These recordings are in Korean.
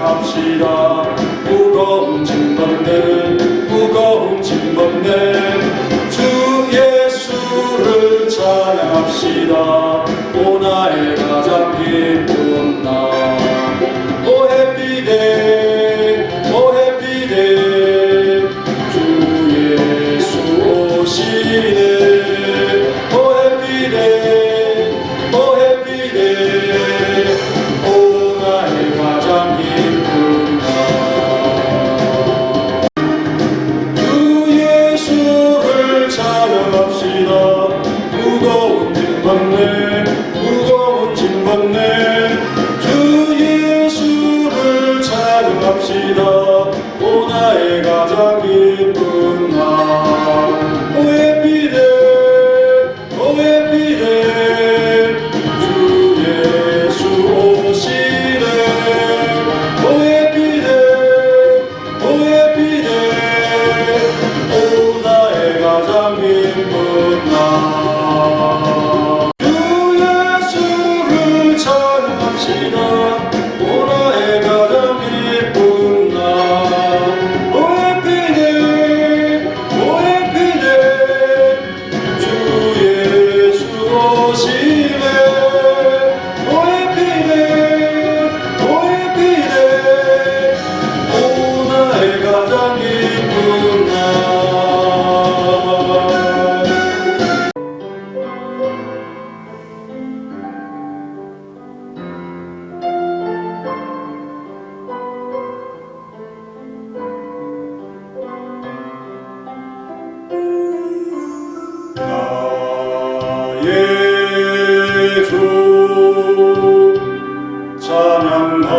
찬양합시다. 무거운 짐 벗는 주 예수를 찬양합시다. 오 나의 가장 기쁜 날. 오 해피데이 오 해피데이 주 예수 오시네. 오 해피데이 오 해피데이 오 나의 가장 기쁜 날. 주 예수를 찬양합시다. 무거운 짐 벗는 주 예수를 찬양합시다. 오 나의 가장 기쁜 날. 오 해피데이 오 해피데이 주 예수 오시네. 오 해피데이 오 해피데이 오 나의 가장 기쁜 날. 주 예수를 찬양합시다. 오 나의 가장 기쁜 날. 오 해피데이 오 해피데이 주 예수 오시네. 오 해피데이 오 해피데이 오 나의 가장 기쁜 날. 나의 주 찬양합니다.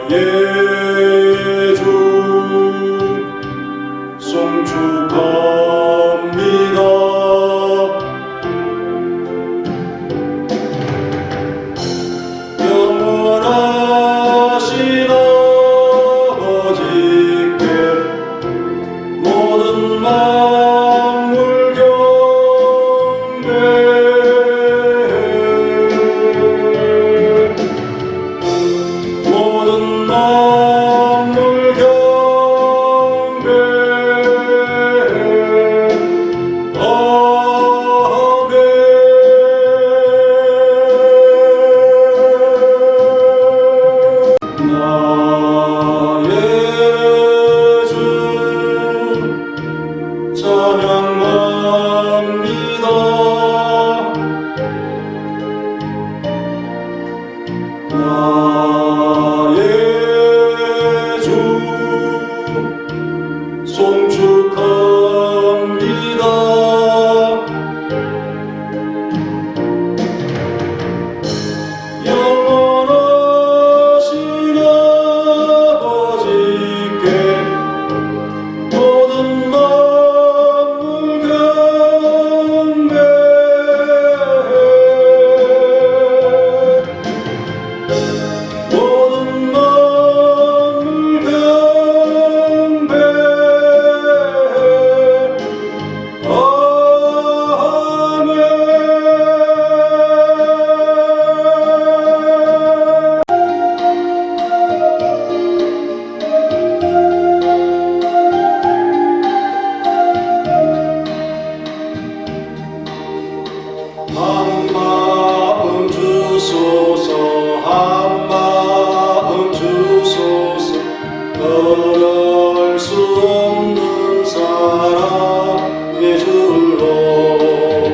나의 주 송축합니다. 영원하신 아버지께 모든 만물 경배해. 모든 만물 경배해. 나의 주 찬양합니다. 나의 주 송축합니다. 영원하신 아버지께 모든 만물 경배해. 모든 만물 경배해. 아멘. 한마음 주소서 한마음 주소서 걸을 수 없는 사랑의 줄로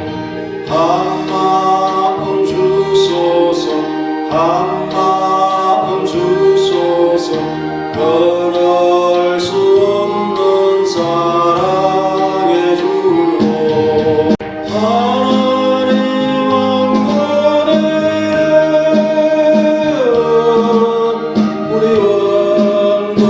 한마음 주소서 한마음 주소서 걸을 수 없는 사랑의 줄로 하나님 왕권의 우리 왕도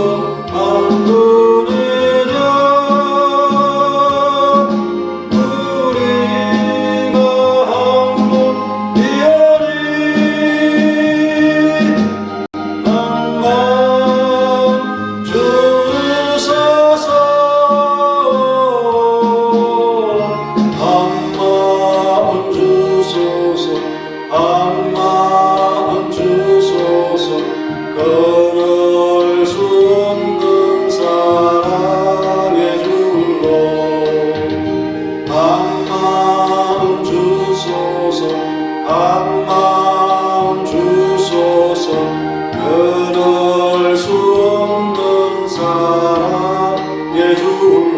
사랑의 줄로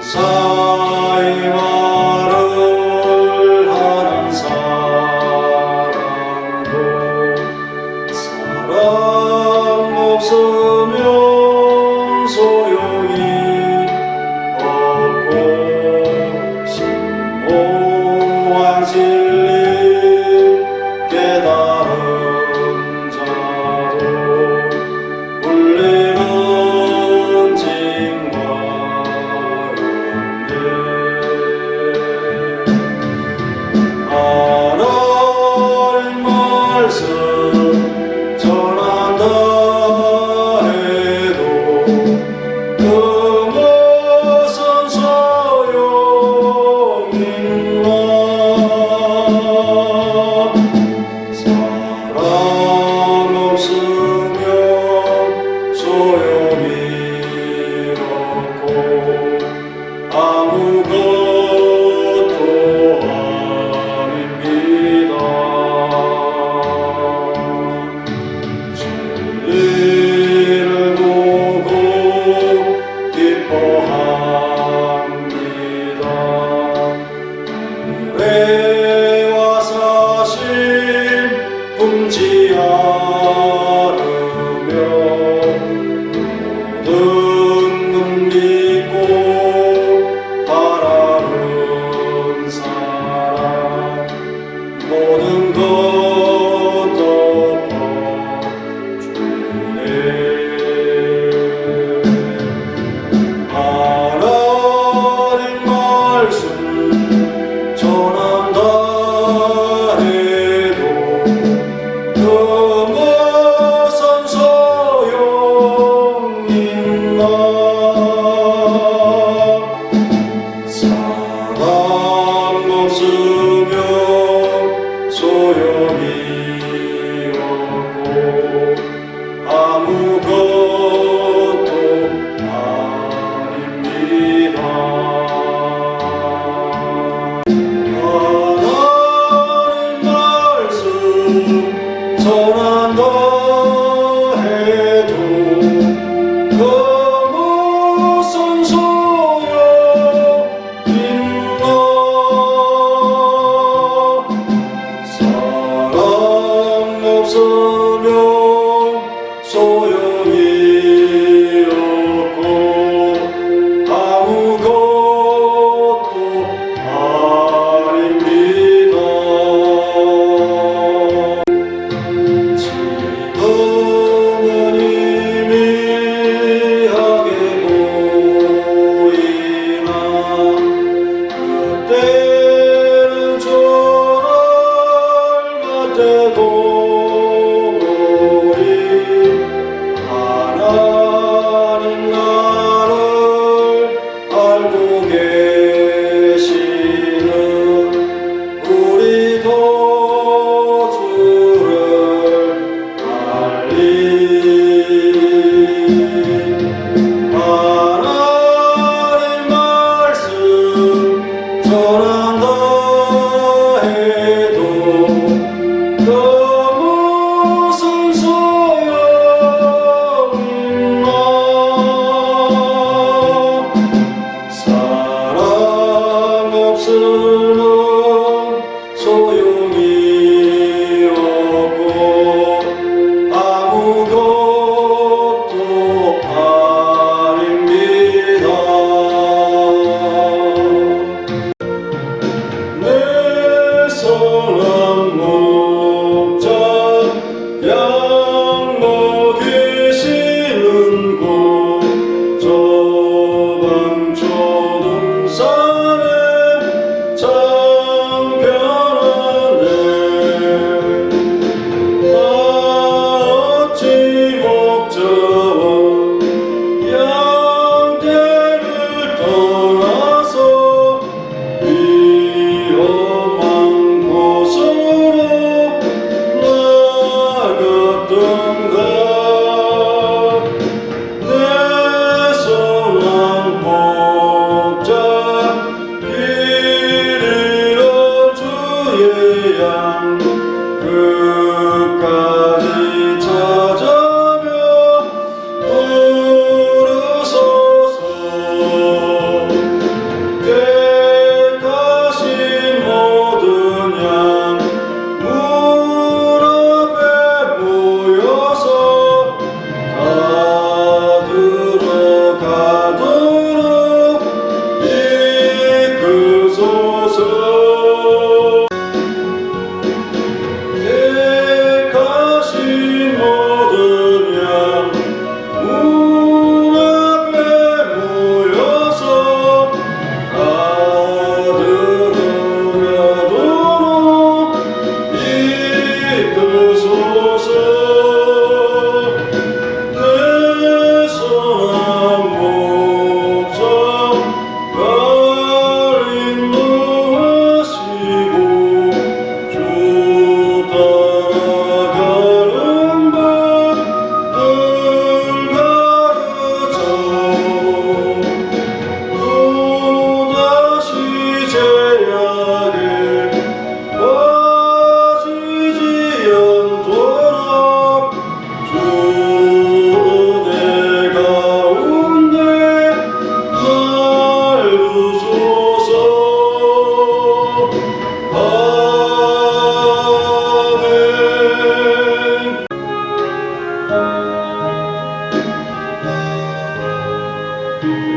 선사의 말을 하는 사람도 사랑 없으면 소용이 없고 심오한 진리 깨달은 자도 울리는 징과 하나님 말씀 전한다 해도 그것은 소용있나 사랑 없으면 소용이 없고 아무것도 아닙니다. 진리를 보고 기뻐합니다. 의와 사실 품지 않으며 모든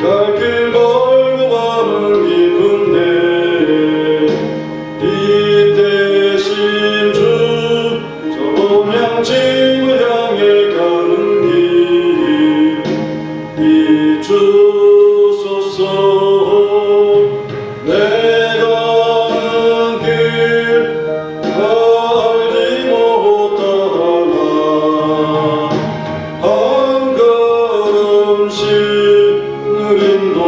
갈 길 멀고 밤은 깊은데 이때 심주 저 본향집을 향해 가는 길 비추소서. 내가 가는 길 알지 못하나 한 걸음씩 늘 인도하소서.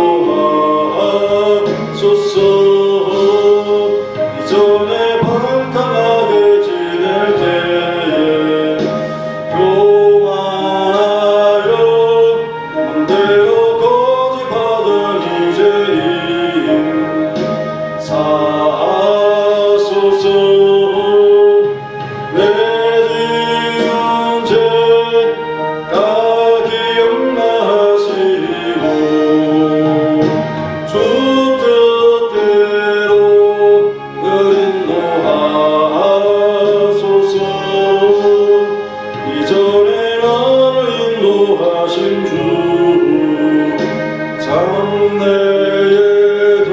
이전에 방탕하게 지낼 때에 교만하여 맘대로 거짓받은 이제임 사소서. 내 지은 죄 다 기억나시고 주 뜻대로 늘 인도하소서. 이전에 나를 인도하신 주 장래에도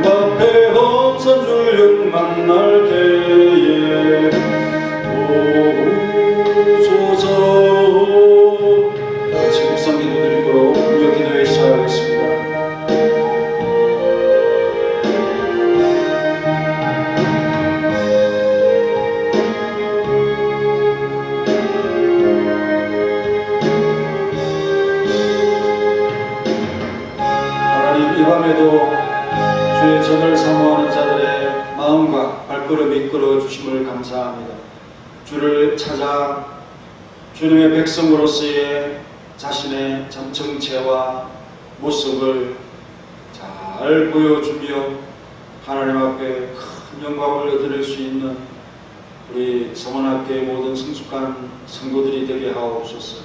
내 맘에 험산 줄령 만날 때에 도우소서. 다 같이 묵상 기도드리고 공격 기도에 시작하겠습니다. 하나님, 이 밤에도 주의 전을 사모하는 자들의 마음과 발걸음이 이끌어 주심을 감사합니다. 주를 찾아 주님의 백성으로서의 자신의 참 정체와 모습을 잘 보여주며 하나님 앞에 큰 영광을 얻을 수 있는 우리 성원학교의 모든 성숙한 성도들이 되게 하옵소서.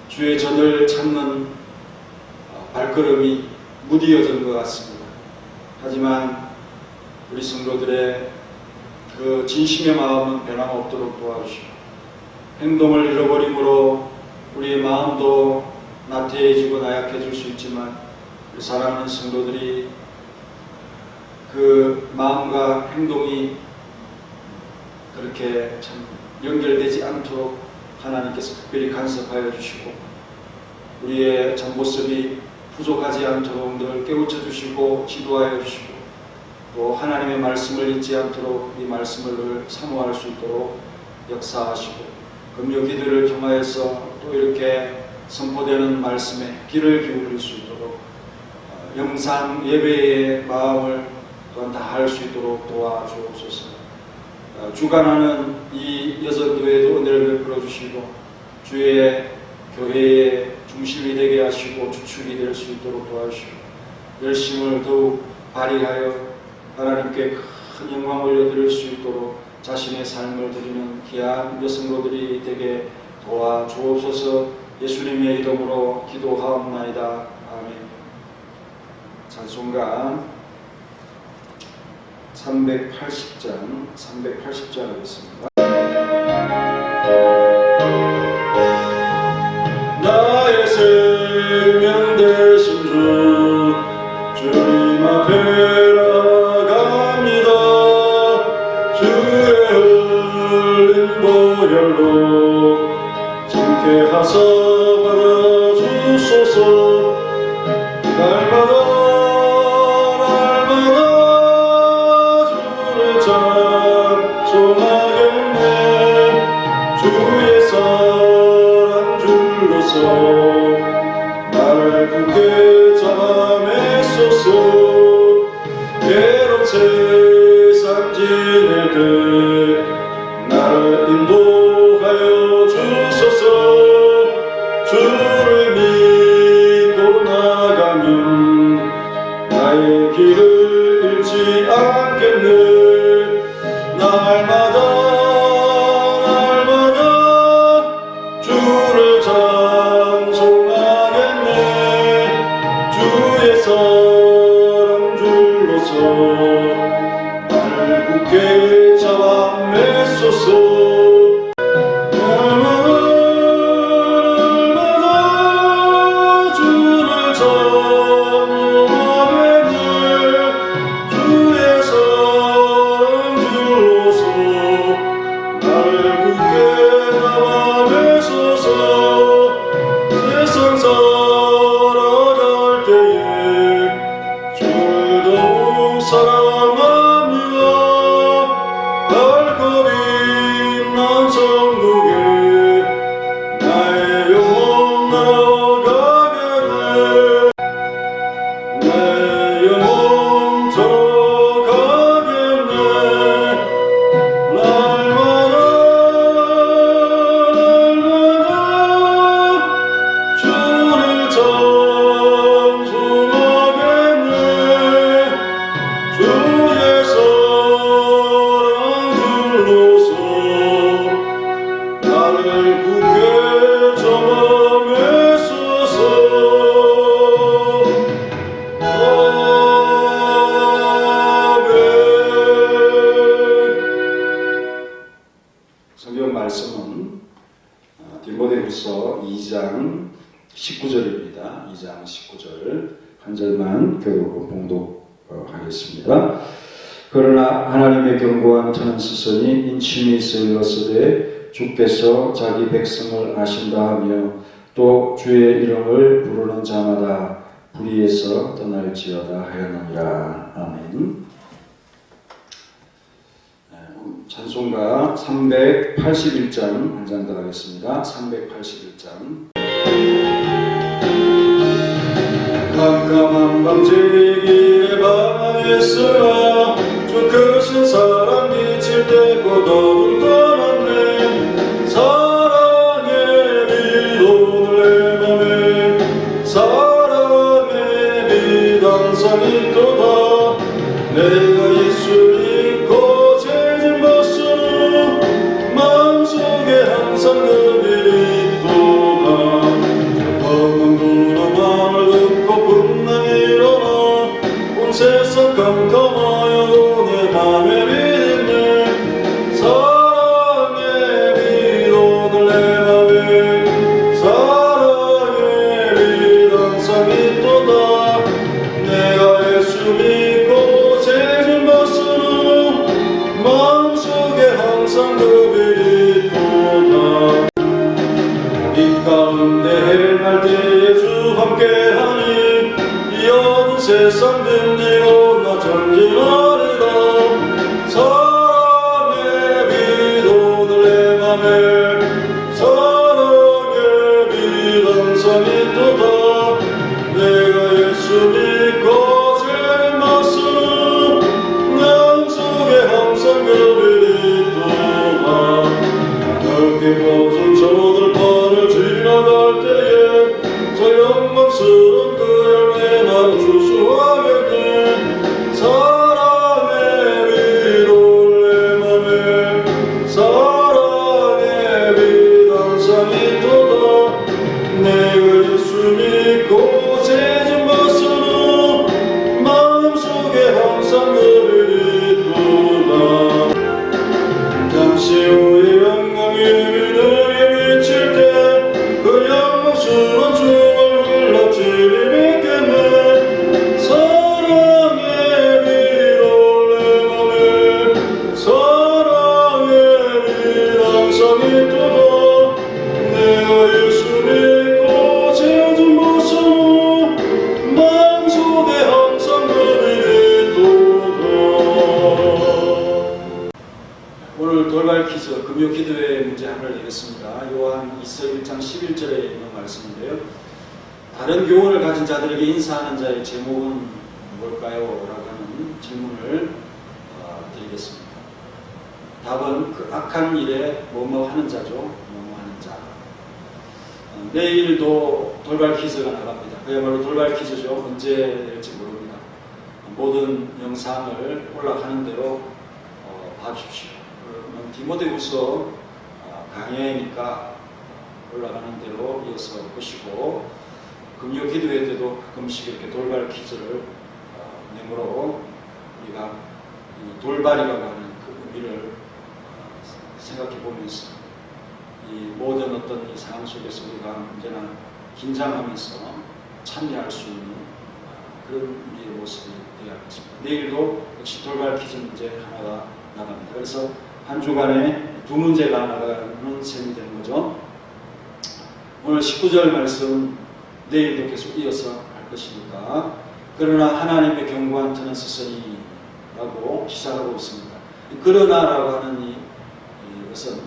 주의 전을 찾는 발걸음이 무디어진 것 같습니다. 하지만 우리 성도들의 그 진심의 마음은 변함없도록 도와주시고 행동을 잃어버림으로 우리의 마음도 나태해지고 나약해질 수 있지만 우리 사랑하는 성도들이 그 마음과 행동이 그렇게 참 연결되지 않도록 하나님께서 특별히 간섭하여 주시고 우리의 참 모습이 부족하지 않도록 늘 깨우쳐 주시고 지도하여 주시고 또 하나님의 말씀을 잊지 않도록 이 말씀을 늘 사모할 수 있도록 역사하시고 금요 기도를 통하여서 또 이렇게 선포되는 말씀에 귀를 기울일 수 있도록 영상 예배의 마음을 또한 다할 수 있도록 도와주옵소서. 주관하는 이 여전교회도 은혜를 베풀어 주시고 주의 교회의 중심이 되게 하시고 주축이 될 수 있도록 도와주시고 열심을 더욱 발휘하여 하나님께 큰 영광을 얻을 수 있도록 자신의 삶을 드리는 귀한 여성도들이 되게 도와주옵소서. 예수님의 이름으로 기도하옵나이다. 아멘. 찬송가 380장 하겠습니다. 나의 생명 되신 주 주님 앞에 나갑니다. 주의 흘린 보혈로 정케 하사 받아주소서. 날마다 주를 찬송하겠네. 주의 사랑 줄로서 나를 굳게 잡아매소서. 괴로운 세상 지낼 때 나를 인도하여 주소서. 주를 믿고 나가면 나의 길을 잃지 않겠네. 날마다 주를 찬송하겠네. 주의 사랑 줄로서 나를 굳게 잡아매소서. 날마다 주를 19절입니다. 2장 19절 한 절만 봉독하겠습니다. 그러나 하나님의 견고한 터는 스선이 인침이 있으려서되 주께서 자기 백성을 아신다 하며 또 주의 이름을 부르는 자마다 불의에서 떠날지어다 하였느니라. 아멘. 찬송가 381장 한 장 더 하겠습니다. 381장. 깜깜한 밤 제길에 방황했으나 주 크신 사랑 미칠 때 고독을 떠났네. 사랑의 빛 오늘 내 맘에 사랑의 빛 항상 있도다. 내가 예수 믿고 죄진 벗으는 마음속에 항상 그 빛이 있도다. 검은 구름 듣고 분명히 일어나 온 세상 깜깜하여 내 맘에 빛있네. 사랑의 빛 오늘 내 맘에 사랑의 빛 항상 있도다. 내가 예수 믿고 죄진 벗으는 마음속에 항상 그 빛이 있도다. 빛 가운데 행할 때에 주 함께하니 이 어두운 세상 등지고 나 전진하리라. 사랑의 빛 오늘 내 맘에 사랑의 빛 항상 있도다. 내가 예수 믿고 죄를 벗으는 마음속에 항상 그 빛이 있도다. 넓게 뻗은 저들판을 지나갈 때에 저 영광스러운 그 열매 나로 주수하겠네. 사랑의 빛 오늘 내 맘에 사랑의 빛 항상 있도다. 내가 예수 믿고 죄진 벗으는 마음속에 항상 그 빛이 있도다. 잠시 후에 영광이 위대하게 비칠 때 그 영광스러운 주 얼굴 납치리 믿겠네. 사랑의 빛 오늘 내 맘에 사랑의 빛 항상 있도다. 내가 예수 믿고 죄진 벗으는 마음속에 항상 그 빛이 있도다. 오늘 돌발 퀴즈 금요 기도회 문제 하나를 내겠습니다. 요한 1장 11절에 있는 말씀인데요. 다른 교훈을 가진 자들에게 인사하는 자의 제목은 뭘까요? 라고 하는 질문을 드리겠습니다. 답은 그 악한 일에 뭐뭐 하는 자죠. 뭐뭐 하는 자. 내일도 돌발 퀴즈가 나갑니다. 그야말로 돌발 퀴즈죠. 언제 될지 모릅니다. 모든 영상을 올라가는 대로 봐주십시오. 디모데후서 강해니까 올라가는 대로 이어서 보시고 금요 기도회 때도 가끔씩 이렇게 돌발 퀴즈를 내므로 우리가 이 돌발이라고 하는 그 의미를 생각해 보면서 이 모든 어떤 이 상황 속에서 우리가 언제나 긴장하면서 참여할 수 있는 그런 우리의 모습이 되어야겠습니다. 내일도 역시 돌발 퀴즈 문제 하나가 나갑니다. 그래서 한 주간에 두 문제가 나가는 셈이 되는 거죠. 오늘 19절 말씀 내일도 계속 이어서 할 것이니까 그러나 하나님의 견고한 터는 스선이 라고 시작하고 있습니다. 그러나라고 하는 이것은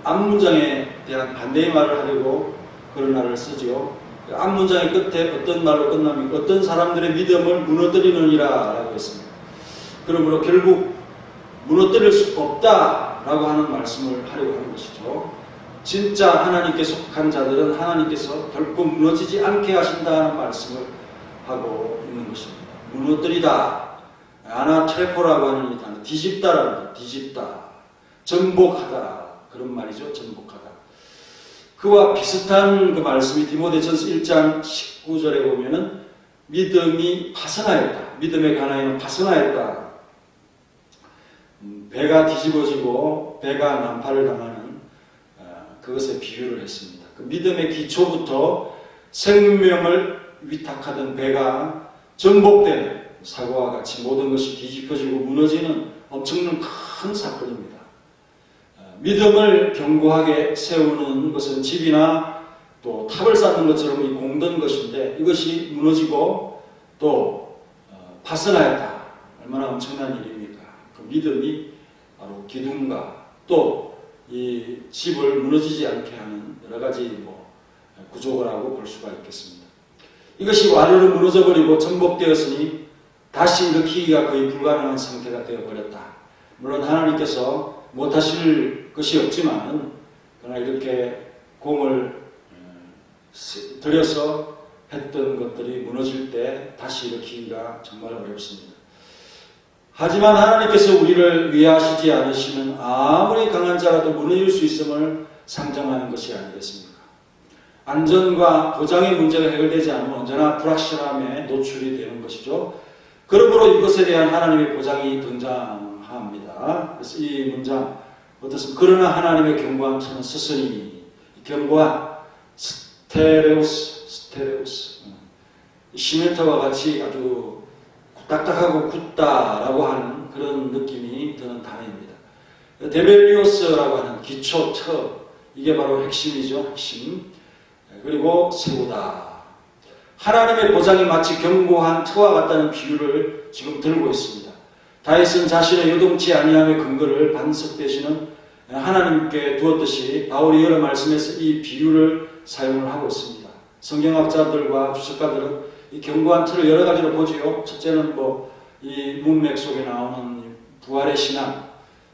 앞문장에 대한 반대의 말을 하려고 그러나를 쓰죠. 앞문장의 끝에 어떤 말로 끝나면 어떤 사람들의 믿음을 무너뜨리느니라 라고 했습니다. 그러므로 결국 무너뜨릴 수 없다라고 하는 말씀을 하려고 하는 것이죠. 진짜 하나님께 속한 자들은 하나님께서 결코 무너지지 않게 하신다는 말씀을 하고 있는 것입니다. 무너뜨리다, 아나트레포라고 하는 이 단어, 뒤집다라는 것, 뒤집다, 전복하다 그런 말이죠. 전복하다. 그와 비슷한 그 말씀이 디모데전서 1장 19절에 보면은 믿음이 파선하였다. 믿음의 가나이는 파선하였다. 배가 뒤집어지고 배가 난파를 당하는 그것에 비유를 했습니다. 그 믿음의 기초부터 생명을 위탁하던 배가 전복되는 사고와 같이 모든 것이 뒤집혀지고 무너지는 엄청난 큰 사건입니다. 믿음을 견고하게 세우는 것은 집이나 또 탑을 쌓는 것처럼 이 공든 것인데 이것이 무너지고 또 파손하였다. 얼마나 엄청난 일입니까? 그 믿음이 바로 기둥과 또 이 집을 무너지지 않게 하는 여러 가지 구조라고 볼 수가 있겠습니다. 이것이 와르르 무너져버리고 전복되었으니 다시 일으키기가 거의 불가능한 상태가 되어버렸다. 물론 하나님께서 못하실 것이 없지만 그러나 이렇게 공을 들여서 했던 것들이 무너질 때 다시 일으키기가 정말 어렵습니다. 하지만 하나님께서 우리를 위하시지 않으시면 아무리 강한 자라도 무너질 수 있음을 상정하는 것이 아니겠습니까? 안전과 보장의 문제가 해결되지 않으면 언제나 불확실함에 노출이 되는 것이죠. 그러므로 이것에 대한 하나님의 보장이 등장합니다. 그래서 이 문장 어떻습니까? 그러나 하나님의 견고한 터는 스스니, 견고한 스테레우스 시멘트와 같이 아주 딱딱하고 굳다라고 하는 그런 느낌이 드는 단어입니다. 데벨리오스라고 하는 기초 터, 이게 바로 핵심이죠. 핵심. 그리고 세우다. 하나님의 보장이 마치 견고한 터와 같다는 비유를 지금 들고 있습니다. 다윗은 자신의 요동치 아니함의 근거를 반석 되시는 하나님께 두었듯이 바울이 여러 말씀에서 이 비유를 사용을 하고 있습니다. 성경학자들과 주석가들은 이 견고한 틀을 여러 가지로 보지요. 첫째는 이 문맥 속에 나오는 부활의 신앙,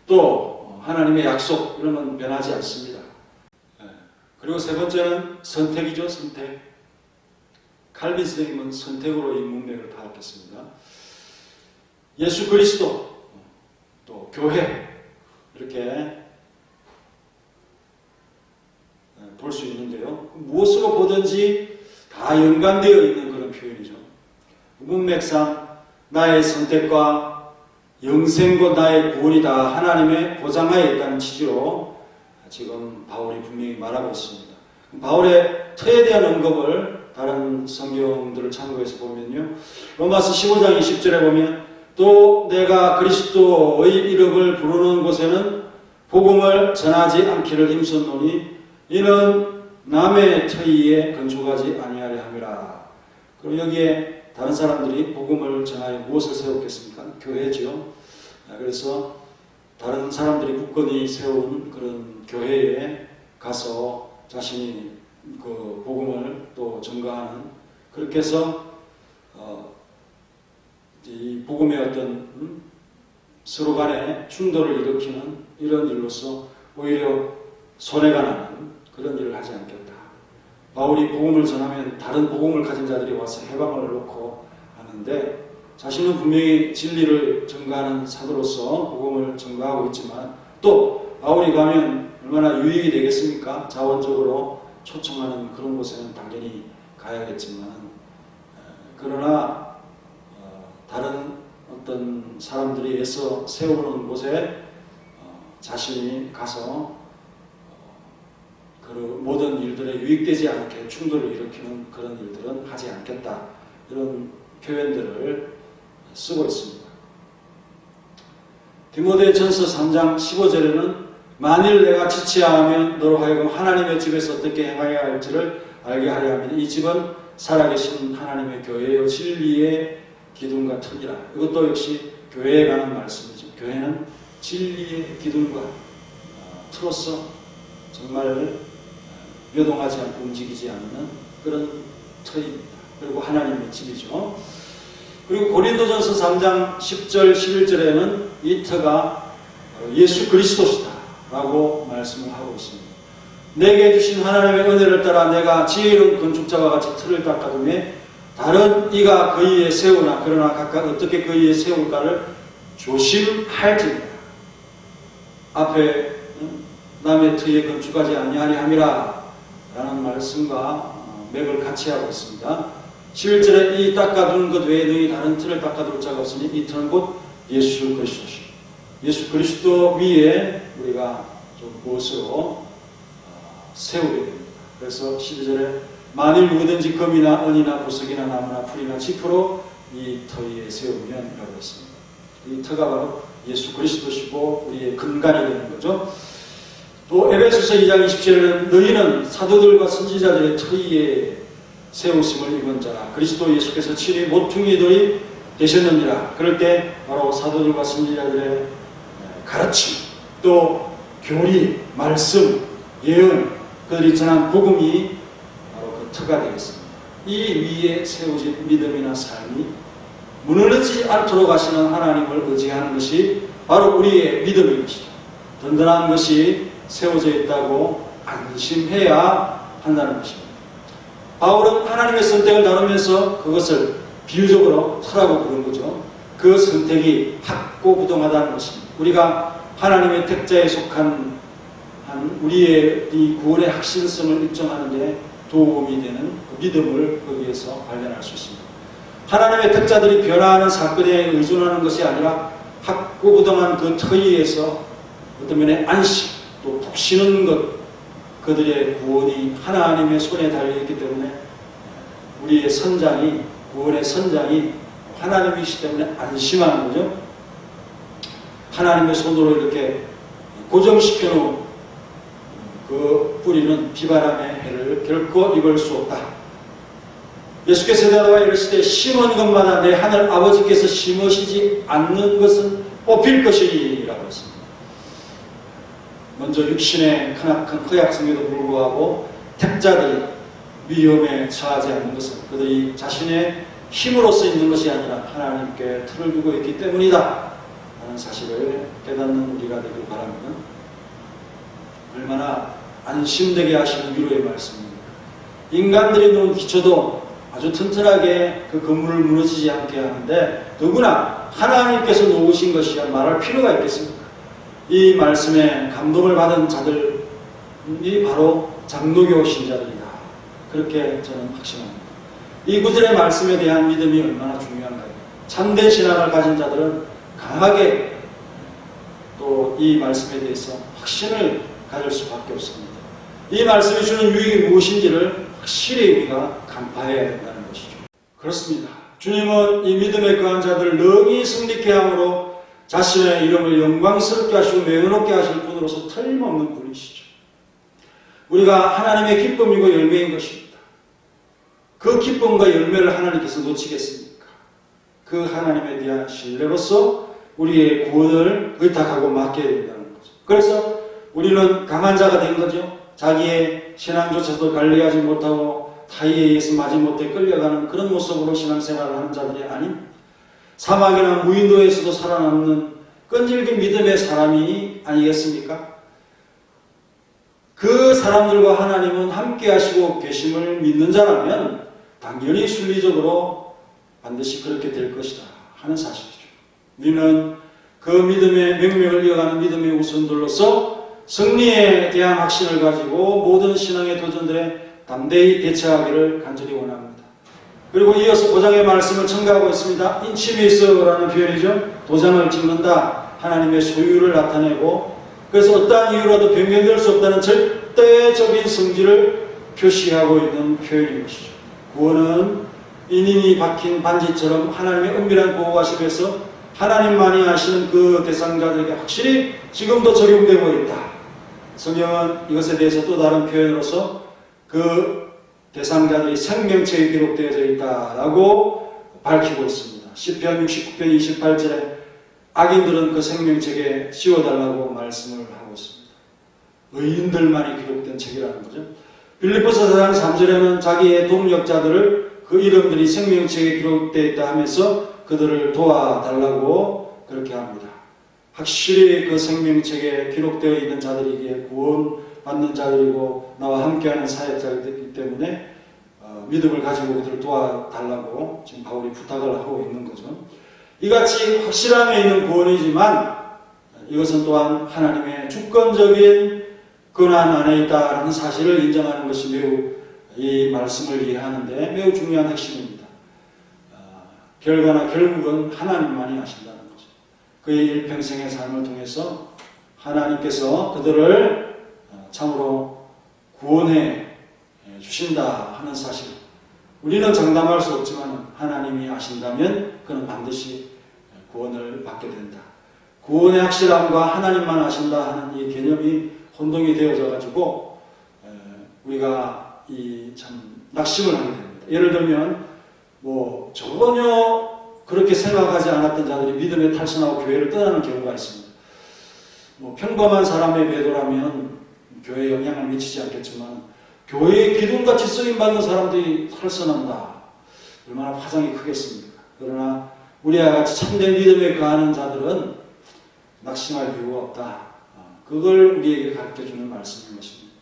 또 하나님의 약속, 이런 건 변하지 않습니다. 그리고 세 번째는 선택이죠. 선택. 칼빈 선생님은 선택으로 이 문맥을 파악했습니다. 예수 그리스도, 또 교회, 이렇게 볼 수 있는데요. 무엇으로 보든지 다 연관되어 있는 그런 표현이죠. 문맥상 나의 선택과 영생과 나의 구원이 다 하나님의 보장하에 있다는 취지로 지금 바울이 분명히 말하고 있습니다. 바울의 터에 대한 언급을 다른 성경들을 참고해서 보면요. 로마서 15장 20절에 보면 또 내가 그리스도의 이름을 부르는 곳에는 복음을 전하지 않기를 힘썼노니 이는 남의 터위에 건축하지 아니하려 함이라. 그럼 여기에 다른 사람들이 복음을 전하여 무엇을 세웠겠습니까? 교회죠. 그래서 다른 사람들이 굳건히 세운 그런 교회에 가서 자신이 그 복음을 또 전가하는, 그렇게 해서 이 복음의 어떤 서로 간에 충돌을 일으키는 이런 일로서 오히려 손해가 나는 그런 일을 하지 않겠다. 바울이 복음을 전하면 다른 복음을 가진 자들이 와서 해방을 놓고 하는데 자신은 분명히 진리를 전가하는 사도로서 복음을 전가하고 있지만 또 바울이 가면 얼마나 유익이 되겠습니까? 자원적으로 초청하는 그런 곳에는 당연히 가야겠지만 그러나 다른 어떤 사람들이 애써 세우는 곳에 자신이 가서 그 모든 일들에 유익되지 않게 충돌을 일으키는 그런 일들은 하지 않겠다. 이런 표현들을 쓰고 있습니다. 디모데전서 3장 15절에는 만일 내가 지체하면 너로 하여금 하나님의 집에서 어떻게 행하여야 할지를 알게 하려 하면 이 집은 살아계신 하나님의 교회요 진리의 기둥과 튼이라. 이것도 역시 교회에 관한 말씀이죠. 교회는 진리의 기둥과 틀로서 정말 요동하지 않고 움직이지 않는 그런 터입니다. 그리고 하나님의 집이죠. 그리고 고린도전서 3장 10절 11절에는 이 터가 예수 그리스도시다 라고 말씀을 하고 있습니다. 내게 주신 하나님의 은혜를 따라 내가 지혜로운 건축자와 같이 틀을 닦아두매 다른 이가 그 위에 세우나 그러나 각각 어떻게 그 위에 세울까를 조심할지니라. 앞에 남의 터에 건축하지 아니하리 함이라 라는 말씀과 맥을 같이 하고 있습니다. 11절에 이 닦아둔 것 외에 너희 다른 틀을 닦아둘 자가 없으니 이 틀은 곧 예수 그리스도시. 예수 그리스도 위에 우리가 좀 무엇으로 세우게 됩니다. 그래서 12절에 만일 누구든지 금이나 은이나 보석이나 나무나 풀이나 지푸로 이 터 위에 세우면이라고 했습니다. 이 터가 바로 예수 그리스도시고 우리의 근간이 되는 거죠. 또 에베소서 2장 20절에는 너희는 사도들과 선지자들의 터 위에 세우심을 입은 자라 그리스도 예수께서 친히 모퉁이들이 되셨느니라. 그럴 때 바로 사도들과 선지자들의 가르침, 또 교리, 말씀, 예언, 그들이 전한 복음이 바로 그 터가 되겠습니다. 이 위에 세워진 믿음이나 삶이 무너지지 않도록 하시는 하나님을 의지하는 것이 바로 우리의 믿음인 것이죠. 든든한 것이 세워져 있다고 안심해야 한다는 것입니다. 바울은 하나님의 선택을 다루면서 그것을 비유적으로 터라고 부른 거죠. 그 선택이 확고부동하다는 것입니다. 우리가 하나님의 택자에 속한 우리의 이 구원의 확신성을 입증하는 데 도움이 되는 그 믿음을 거기에서 발견할 수 있습니다. 하나님의 택자들이 변화하는 사건에 의존하는 것이 아니라 확고부동한 그 터 위에서 어떤 면에 안식, 또 푹 쉬는 것, 그들의 구원이 하나님의 손에 달려있기 때문에 우리의 선장이, 구원의 선장이 하나님이시기 때문에 안심하는 거죠. 하나님의 손으로 이렇게 고정시켜 놓은 그 뿌리는 비바람의 해를 결코 입을 수 없다. 예수께서 대답하여 이르시되 심은 것마다 내 하늘 아버지께서 심으시지 않는 것은 뽑힐 것이라고 했습니다. 먼저 육신의 크나큰 허약성에도 불구하고 택자들이 위험에 처하지 않는 것은 그들이 자신의 힘으로써 있는 것이 아니라 하나님께 틀을 두고 있기 때문이다 하는 사실을 깨닫는 우리가 되길 바랍니다. 얼마나 안심되게 하시는 위로의 말씀입니다. 인간들이 놓은 기초도 아주 튼튼하게 그 건물을 무너지지 않게 하는데 누구나 하나님께서 놓으신 것이야 말할 필요가 있겠습니까? 이 말씀에 감동을 받은 자들이 바로 장로교 신자들이다. 그렇게 저는 확신합니다. 이 구절의 말씀에 대한 믿음이 얼마나 중요한가요? 참된 신앙을 가진 자들은 강하게 또 이 말씀에 대해서 확신을 가질 수밖에 없습니다. 이 말씀이 주는 유익이 무엇인지를 확실히 우리가 간파해야 된다는 것이죠. 그렇습니다. 주님은 이 믿음에 거한 자들을 능히 승리케 함으로 자신의 이름을 영광스럽게 하시고 명예롭게 하실 분으로서 틀림없는 분이시죠. 우리가 하나님의 기쁨이고 열매인 것입니다. 그 기쁨과 열매를 하나님께서 놓치겠습니까? 그 하나님에 대한 신뢰로서 우리의 구원을 의탁하고 맡겨야 된다는 거죠. 그래서 우리는 강한 자가 된 거죠. 자기의 신앙조차도 관리하지 못하고 타의에 의해서 마지못해 끌려가는 그런 모습으로 신앙생활을 하는 자들이 아닌 사막이나 무인도에서도 살아남는 끈질긴 믿음의 사람이 아니겠습니까? 그 사람들과 하나님은 함께 하시고 계심을 믿는 자라면 당연히 순리적으로 반드시 그렇게 될 것이다 하는 사실이죠. 우리는 그 믿음의 명맥을 이어가는 믿음의 우선들로서 승리에 대한 확신을 가지고 모든 신앙의 도전들에 담대히 대처하기를 간절히 원합니다. 그리고 이어서 도장의 말씀을 첨가하고 있습니다. 인치미스라는 표현이죠. 도장을 찍는다. 하나님의 소유를 나타내고 그래서 어떠한 이유라도 변경될 수 없다는 절대적인 성질을 표시하고 있는 표현인 것이죠. 구원은 인임이 박힌 반지처럼 하나님의 은밀한 보호하심에서 하나님만이 하시는 그 대상자들에게 확실히 지금도 적용되고 있다. 성경은 이것에 대해서 또 다른 표현으로서 그 대상자들이 생명책에 기록되어져 있다라고 밝히고 있습니다. 시편 69편 28절에 악인들은 그 생명책에 씌워달라고 말씀을 하고 있습니다. 의인들만이 기록된 책이라는 거죠. 빌립보서 4장 3절에는 자기의 동력자들을 그 이름들이 생명책에 기록되어 있다 하면서 그들을 도와달라고 그렇게 합니다. 확실히 그 생명책에 기록되어 있는 자들이기에 구원받는 자들이고 나와 함께하는 사역자이기 때문에 믿음을 가지고 그들을 도와달라고 지금 바울이 부탁을 하고 있는 거죠. 이같이 확실함에 있는 구원이지만 이것은 또한 하나님의 주권적인 권한 안에 있다는 사실을 인정하는 것이 매우 이 말씀을 이해하는데 매우 중요한 핵심입니다. 결과나 결국은 하나님만이 하신다는 거죠. 그의 일평생의 삶을 통해서 하나님께서 그들을 참으로 구원해 주신다 하는 사실, 우리는 장담할 수 없지만 하나님이 아신다면 그는 반드시 구원을 받게 된다. 구원의 확실함과 하나님만 아신다 하는 이 개념이 혼동이 되어져 가지고 우리가 참 낙심을 하게 됩니다. 예를 들면 전혀 그렇게 생각하지 않았던 자들이 믿음에 탈선하고 교회를 떠나는 경우가 있습니다. 평범한 사람의 배도라면 교회에 영향을 미치지 않겠지만 교회의 기둥같이 쓰임받는 사람들이 탈선한다. 얼마나 화장이 크겠습니까? 그러나 우리와 같이 참된 믿음에 거하는 자들은 낙심할 이유가 없다. 그걸 우리에게 가르쳐주는 말씀인 것입니다.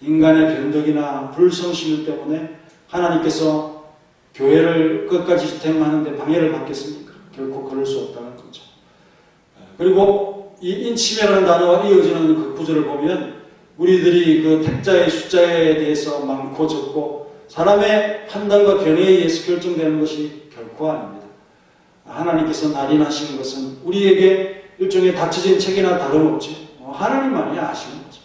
인간의 변덕이나 불성실 때문에 하나님께서 교회를 끝까지 지탱하는데 방해를 받겠습니까? 결코 그럴 수 없다는 거죠. 그리고 이 인치매라는 단어와 이어지는 그 구절을 보면 우리들이 그 택자의 숫자에 대해서 많고 적고 사람의 판단과 견해에 의해서 결정되는 것이 결코 아닙니다. 하나님께서 날인하시는 것은 우리에게 일종의 닫혀진 책이나 다름없지 하나님만이 아시는 거죠.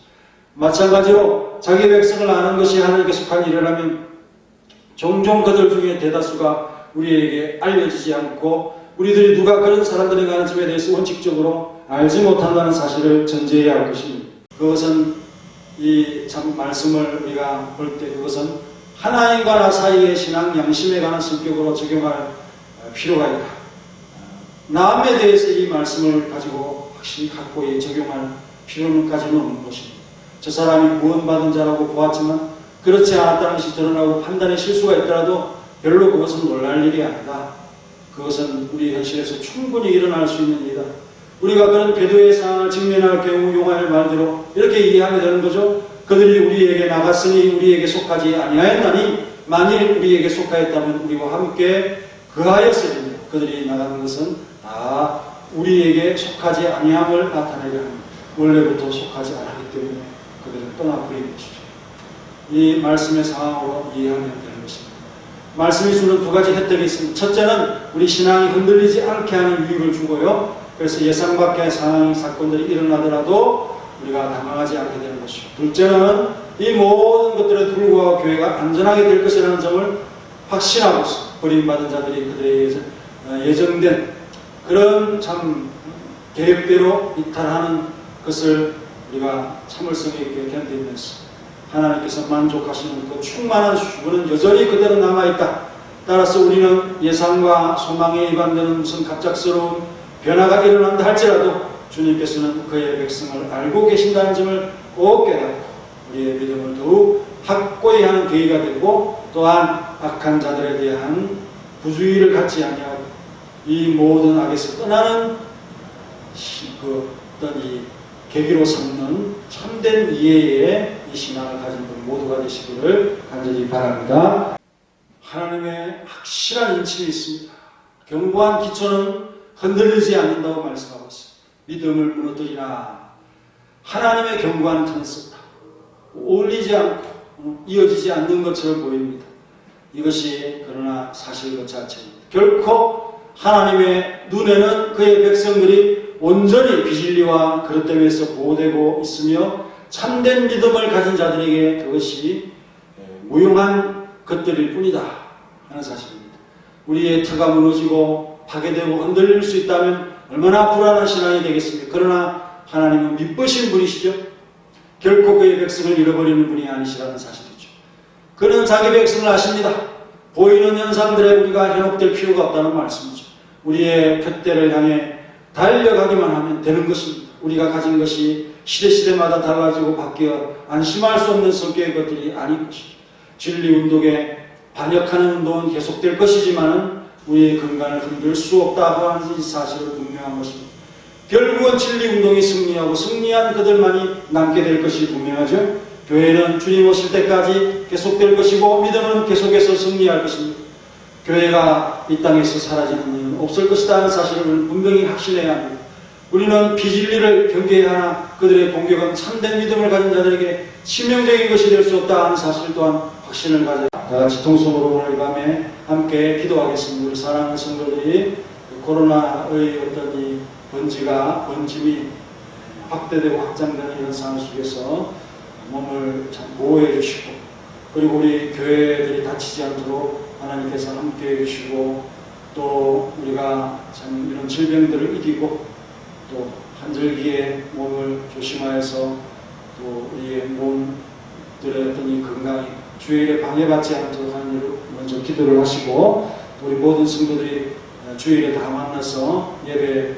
마찬가지로 자기 백성을 아는 것이 하나님께 속한 일이라면 종종 그들 중에 대다수가 우리에게 알려지지 않고 우리들이 누가 그런 사람들인가 하는 점에 대해서 원칙적으로 알지 못한다는 사실을 전제해야 할 것입니다. 그것은 이 참 말씀을 우리가 볼 때 그것은 하나님과 나 사이의 신앙 양심에 관한 성격으로 적용할 필요가 있다. 남에 대해서 이 말씀을 가지고 확실히 갖고 적용할 필요는까지는 없는 것입니다. 저 사람이 구원받은 자라고 보았지만 그렇지 않았다는 것이 드러나고 판단에 실수가 있더라도 별로 그것은 놀랄 일이 아니다. 그것은 우리 현실에서 충분히 일어날 수 있는 일이다. 우리가 그런 궤도의 상황을 직면할 경우 용화의 말대로 이렇게 이해하게 되는 거죠. 그들이 우리에게 나갔으니 우리에게 속하지 아니하였나니 만일 우리에게 속하였다면 우리와 함께 그하였으리니 그들이 나가는 것은 다 우리에게 속하지 아니함을 나타내려 합니다. 원래부터 속하지 않았기 때문에 그들은 떠나버린 것이죠. 이 말씀의 상황으로 이해하면 되는 것입니다. 말씀이 주는 두 가지 혜택이 있습니다. 첫째는 우리 신앙이 흔들리지 않게 하는 유익을 주고요. 그래서 예상 밖의 상황, 사건들이 일어나더라도 우리가 당황하지 않게 되는 것이죠. 둘째는 이 모든 것들에 불구하고 교회가 안전하게 될 것이라는 점을 확신하고서 버림받은 자들이 그들에 의해서 예정된 그런 참 계획대로 이탈하는 것을 우리가 참을성 있게 견디면서 하나님께서 만족하시는 그 충만한 수고는 여전히 그대로 남아있다. 따라서 우리는 예상과 소망에 위반되는 무슨 갑작스러운 변화가 일어난다 할지라도 주님께서는 그의 백성을 알고 계신다는 점을 꼭 깨닫고 우리의 믿음을 더욱 확고히 하는 계기가 되고 또한 악한 자들에 대한 부주의를 갖지 아니하고 이 모든 악에서 떠나는 어떤 이 계기로 삼는 참된 이해의 이 신앙을 가진 분 모두가 되시기를 간절히 바랍니다. 하나님의 확실한 인침이 있습니다. 견고한 기초는 흔들리지 않는다고 말씀하고 있습니다. 믿음을 무너뜨리나 하나님의 견고한 탄습다. 어울리지 않고 이어지지 않는 것처럼 보입니다. 이것이 그러나 사실 그 자체입니다. 결코 하나님의 눈에는 그의 백성들이 온전히 비진리와 그릇됨에서 보호되고 있으며 참된 믿음을 가진 자들에게 그것이 무용한 것들일 뿐이다 하는 사실입니다. 우리의 터가 무너지고 파괴되고 흔들릴 수 있다면 얼마나 불안한 신앙이 되겠습니까? 그러나 하나님은 미쁘신 분이시죠. 결코 그의 백성을 잃어버리는 분이 아니시라는 사실이죠. 그는 자기 백성을 아십니다. 보이는 현상들에 우리가 현혹될 필요가 없다는 말씀이죠. 우리의 푯대를 향해 달려가기만 하면 되는 것입니다. 우리가 가진 것이 시대마다 달라지고 바뀌어 안심할 수 없는 성격의 것들이 아닌 것이죠. 진리운동에 반역하는 운동은 계속될 것이지만 우리의 근간을 흔들 수 없다고 하는 사실은 분명한 것입니다. 결국은 진리운동이 승리하고 승리한 그들만이 남게 될 것이 분명하죠. 교회는 주님 오실 때까지 계속될 것이고 믿음은 계속해서 승리할 것입니다. 교회가 이 땅에서 사라지는 일은 없을 것이다 하는 사실을 분명히 확신해야 합니다. 우리는 비진리를 경계해야 하나 그들의 공격은 참된 믿음을 가진 자들에게 치명적인 것이 될 수 없다 하는 사실 또한 확신을 가져야 합니다. 다같이 통성으로 오늘 밤에 함께 기도하겠습니다. 우리 사랑하는 성도들이 코로나의 어떤 이 번짐이 확대되고 확장되는 이런 상황 속에서 몸을 참 보호해 주시고 그리고 우리 교회들이 다치지 않도록 하나님께서 함께 해주시고, 또 우리가 참 이런 질병들을 이기고 또 한절기에 몸을 조심하여서 또 우리의 몸들의 어떤 이 건강이 주일에 방해받지 않도록 하는 일을 먼저 기도를 하시고, 또 우리 모든 성도들이 주일에 다 만나서 예배하게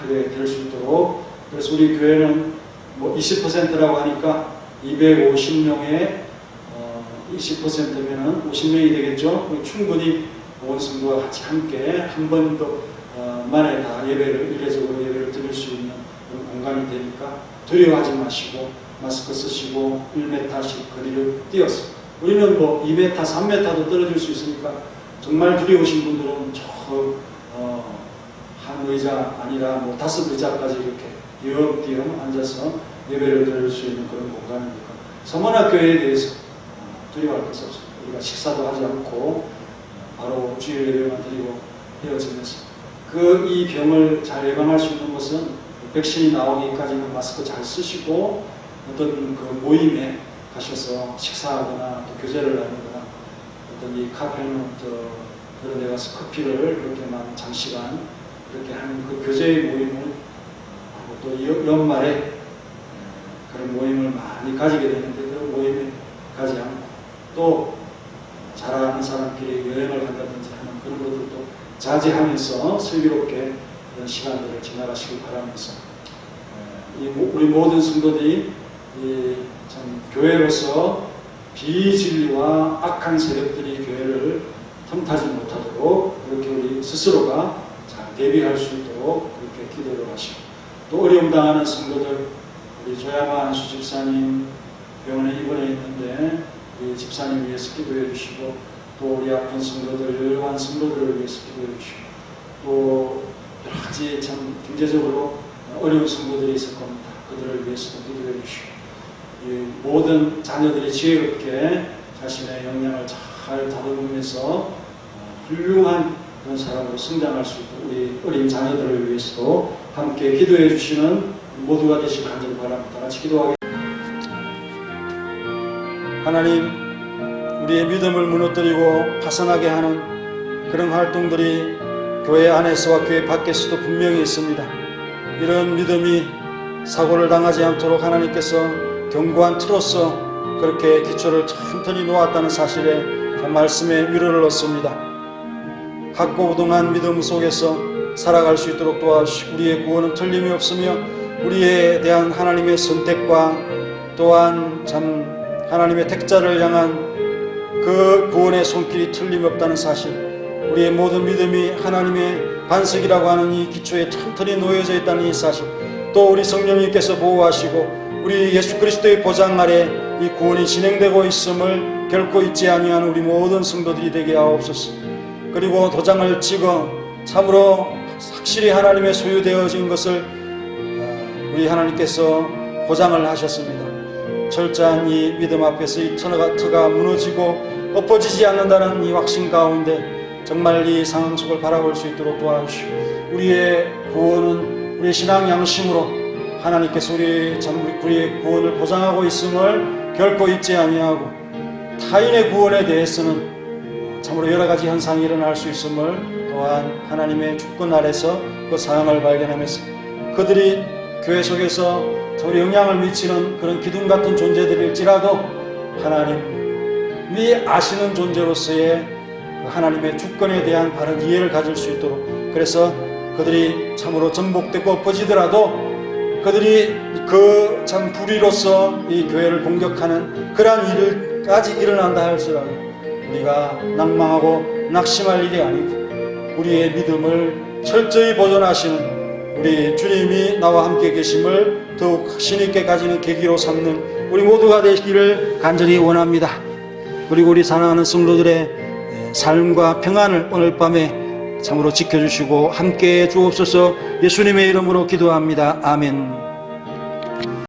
될 수 있도록. 그래서 우리 교회는 뭐 20%라고 하니까 250명에 20%면은 50명이 되겠죠. 충분히 온 성도와 같이 함께 한 번도 만에 다 예배를 일례적으로 예배를 드릴 수 있는 그런 공간이 되니까 두려워하지 마시고 마스크 쓰시고 1m씩 거리를 뛰어서, 우리는 뭐 2m, 3m도 떨어질 수 있으니까 정말 두려우신 분들은 한 의자 아니라 뭐 5의자까지 이렇게 띄엄띄엄 앉아서 예배를 드릴 수 있는 그런 공간이니까 서문학교에 대해서 두려워할 것이 없습니다. 우리가 식사도 하지 않고 바로 주일 예배만 드리고 헤어지면서 이 병을 잘 예방할 수 있는 것은 백신이 나오기까지는 마스크 잘 쓰시고 어떤 그 모임에 가셔서 식사하거나 또 교제를 나누거나 어떤 이 카페는 그런 데 가서 커피를 그렇게만 장시간 그렇게 하는 그 교제의 모임을 하고, 또 연말에 그런 모임을 많이 가지게 되는데 그 모임에 가지 않고 또 잘 아는 사람끼리 여행을 간다든지 하는 그런 것들도 자제하면서 슬기롭게 이런 시간들을 지나가시길 바라면서, 우리 모든 성도들이 참 교회로서 비진리와 악한 세력들이 교회를 틈타지 못하도록 그렇게 우리 스스로가 잘 대비할 수 있도록 그렇게 기도를 하시고, 또 어려움 당하는 성도들, 우리 조야만 수집사님 병원에 입원해 있는데 우리 집사님 위해서 기도해 주시고, 또 우리 아픈 성도들, 열한 성도들을 위해서 기도해 주시고, 또 여러 가지 참 경제적으로 어려운 성도들이 있을 겁니다. 그들을 위해서도 기도해 주시고, 이 모든 자녀들이 지혜롭게 자신의 역량을 잘 다듬으면서 훌륭한 그런 사람으로 성장할 수 있도록 우리 어린 자녀들을 위해서도 함께 기도해 주시는 모두가 되시길 간절히 바랍니다. 다 같이 기도하겠습니다. 하나님, 우리의 믿음을 무너뜨리고 파산하게 하는 그런 활동들이 교회 안에서와 교회 밖에서도 분명히 있습니다. 이런 믿음이 사고를 당하지 않도록 하나님께서 견고한 틀로서 그렇게 기초를 튼튼히 놓았다는 사실에 말씀의 위로를 얻습니다. 확고부동한 믿음 속에서 살아갈 수 있도록 도와주시고, 우리의 구원은 틀림이 없으며 우리에 대한 하나님의 선택과 또한 참 하나님의 택자를 향한 그 구원의 손길이 틀림없다는 사실, 우리의 모든 믿음이 하나님의 반석이라고 하는 이 기초에 튼튼히 놓여져 있다는 이 사실, 또 우리 성령님께서 보호하시고 우리 예수 그리스도의 보장 아래 이 구원이 진행되고 있음을 결코 잊지 아니하는 우리 모든 성도들이 되게 하옵소서. 그리고 도장을 찍어 참으로 확실히 하나님의 소유되어진 것을 우리 하나님께서 보장을 하셨습니다. 철저한 이 믿음 앞에서 이 터가 무너지고 엎어지지 않는다는 이 확신 가운데 정말 이 상황 속을 바라볼 수 있도록 도와주시고, 우리의 구원은 우리의 신앙 양심으로 하나님께서 우리의 구원을 보장하고 있음을 결코 잊지 아니하고, 타인의 구원에 대해서는 참으로 여러 가지 현상이 일어날 수 있음을 또한 하나님의 주권 아래서 그 사항을 발견하면서 그들이 교회 속에서 참으로 영향을 미치는 그런 기둥 같은 존재들일지라도 하나님이 아시는 존재로서의 하나님의 주권에 대한 바른 이해를 가질 수 있도록, 그래서 그들이 참으로 전복되고 엎어지더라도 그들이 그 참 불의로서 이 교회를 공격하는 그러한 일까지 일어난다 할지라도 우리가 낭망하고 낙심할 일이 아니고, 우리의 믿음을 철저히 보존하시는 우리 주님이 나와 함께 계심을 더욱 확신있게 가지는 계기로 삼는 우리 모두가 되시기를 간절히 원합니다. 그리고 우리 사랑하는 성도들의 삶과 평안을 오늘 밤에 참으로 지켜주시고 함께해 주옵소서. 예수님의 이름으로 기도합니다. 아멘.